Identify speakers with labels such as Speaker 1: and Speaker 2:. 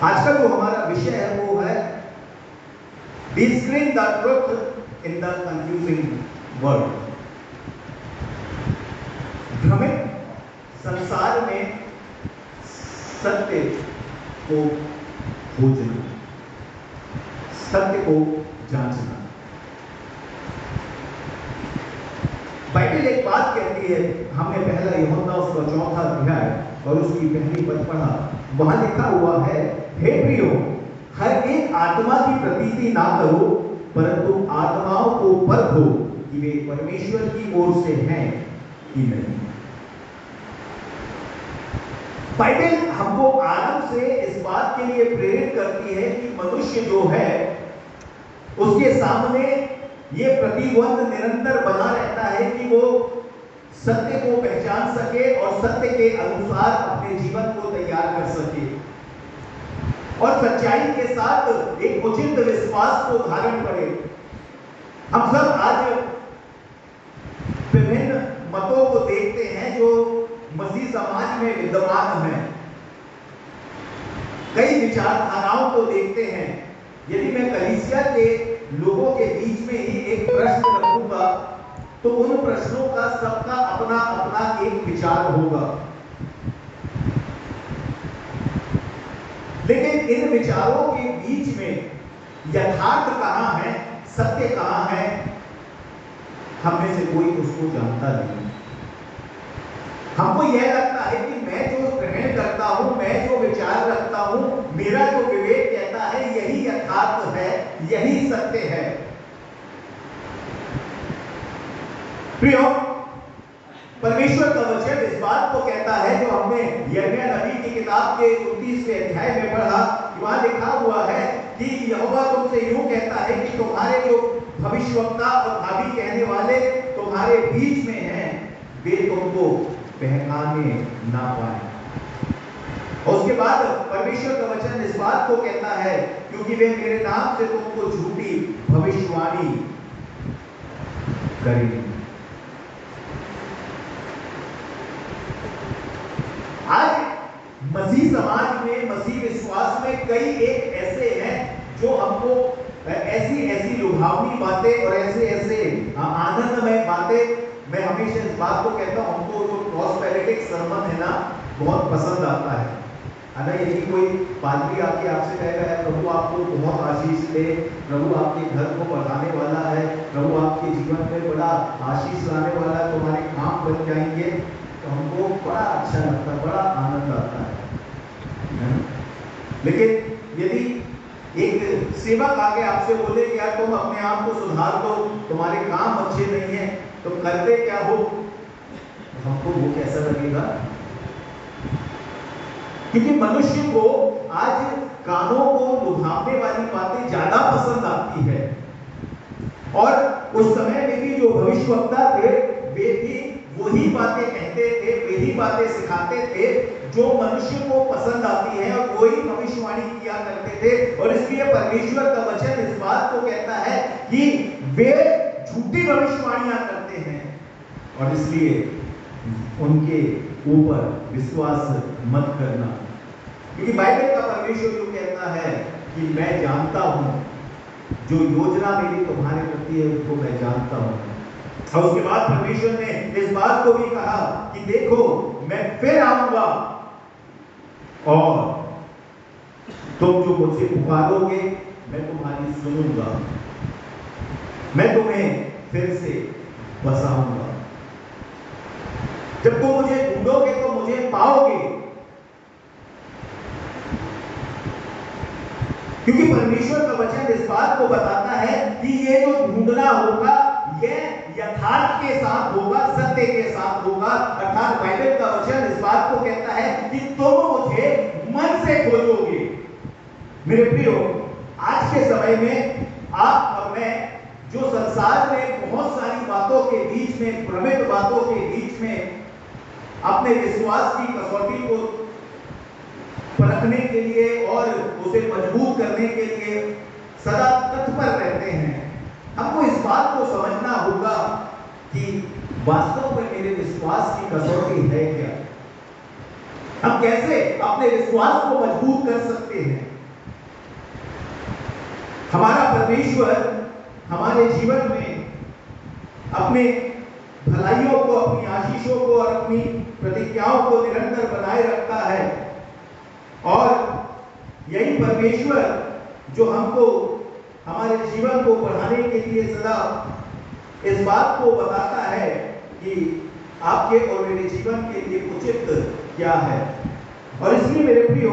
Speaker 1: आज का जो हमारा विषय है वो है discern the truth in the confusing world. भ्रमित संसार में सत्य को खोजना, सत्य को जांचना। बाइबल एक बात कहती है, हमने पहला यूहन्ना उसका 4वां अध्याय और उसकी पहली पद पढ़ा। वहां लिखा हुआ है, हे प्रियो, हर एक आत्मा की प्रतीति ना करो, परंतु आत्माओं को परखो कि वे परमेश्वर की ओर से हैं कि नहीं। बाइबल हमको आरंभ से इस बात के लिए प्रेरित करती है कि मनुष्य जो है उसके सामने ये प्रतिबंध निरंतर बना रहता है कि वो सत्य को पहचान सके और सत्य के अनुसार अपने जीवन को तैयार कर सके और सच्चाई के साथ एक उचित विश्वास को धारण करे। हम सब आज विभिन्न मतों को देखते हैं जो मसीह समाज में विद्यमान हैं। कई विचारधाराओं को देखते हैं। यदि मैं कलीसिया के लोगों के बीच में ही एक प्रश्न रखूंगा तो उन प्रश्नों का सबका अपना अपना एक विचार होगा, लेकिन इन विचारों के बीच में यथार्थ कहां है, सत्य कहां है, हम में से कोई उसको जानता नहीं। हमको यह लगता है कि मैं जो ग्रहण करता हूं, मैं जो विचार रखता हूं, मेरा जो विवेक कहता है यही यथार्थ है, यही सत्य है। प्रियो, परमेश्वर का वचन इस बात को कहता है, जो हमने यिर्मयाह नबी की किताब के 29वें अध्याय में पढ़ा, वहां लिखा हुआ है कि यहोवा तुमसे यूं कहता है कि तुम्हारे जो भविष्यवक्ता और भावी कहने वाले तुम्हारे बीच में हैं, वे तुमको बहकाने ना पाए। और उसके बाद परमेश्वर का वचन इस बात को कहता है, क्योंकि वे मेरे नाम से तुमको झूठी भविष्यवाणी करेंगे। आज मसीह समाज में, मसीह विश्वास में कई एक ऐसे हैं जो हमको ऐसी ऐसी लुभावनी बातें और ऐसे ऐसे आनंदमय बातें, मैं हमेशा इस बात को कहता हूं, हमको जो प्रॉस्पेरिटिक सरमन है ना बहुत पसंद आता है ना। यदि कोई पादरी आके आपसे कहेगा है प्रभु आपको बहुत आशीष दे, प्रभु आपके घर को बढ़ाने वाला है, प्रभु आपके जीवन में बड़ा आशीष लाने वाला है, तुम्हारे काम बन जाएंगे, तो हमको बड़ा अच्छा लगता है, बड़ा आनंद आता है। लेकिन यदि एक सेवक आके आपसे बोले कि यार तुम अपने आप को सुधार दो, तुम्हारे काम अच्छे नहीं है, तुम करते क्या हो, हमको वो कैसा लगेगा? क्योंकि मनुष्य को आज कानों को लुभावने वाली बातें ज्यादा पसंद आती है। और उस समय में भी जो भविष्यवक्ता थे वे भी वही बातें कहते थे, वही बातें सिखाते थे जो मनुष्य को पसंद आती है, और वही भविष्यवाणी किया करते थे। और इसलिए परमेश्वर का वचन इस बात को कहता है कि वे झूठी भविष्यवाणियां करते हैं, और इसलिए उनके ऊपर विश्वास मत करना। क्योंकि बाइबल का परमेश्वर जो कहता है कि मैं जानता हूं, जो योजना मेरी तुम्हारे प्रति है उसको मैं जानता हूं। और उसके बाद परमेश्वर ने इस बात को भी कहा कि देखो मैं फिर आऊंगा और तुम जो मुझसे पुकारोगे मैं तुम्हारी सुनूंगा, मैं तुम्हें फिर से बसाऊंगा। जब तुम मुझे ढूंढोगे तो मुझे पाओगे। क्योंकि परमेश्वर का वचन इस बात को बताता है कि ये जो ढूंढना होगा ये यथार्थ के साथ होगा, सत्य के साथ होगा। अर्थात बाइबल का वचन इस बात को कहता है कि तुम मुझे मन से खोजोगे। मेरे प्रियो, आज के समय में आप और मैं जो संसार में बहुत सारी बातों के बीच में, भ्रमित बातों के बीच में अपने विश्वास की कसौटी को परखने के लिए और उसे मजबूत करने के लिए सदा तत्पर रहते हैं, हमको इस बात को समझना होगा कि वास्तव में मेरे विश्वास की कसौटी है क्या। हम कैसे अपने विश्वास को मजबूत कर सकते हैं। हमारा परमेश्वर हमारे जीवन में अपने भलाइयों को, अपनी आशीषों को और अपनी प्रतिज्ञाओं को निरंतर बनाए रखता है। और यही परमेश्वर जो हमको हमारे जीवन को बढ़ाने के लिए सदा इस बात को बताता है कि आपके और मेरे जीवन के लिए उचित क्या है। और इसलिए मेरे प्रियो,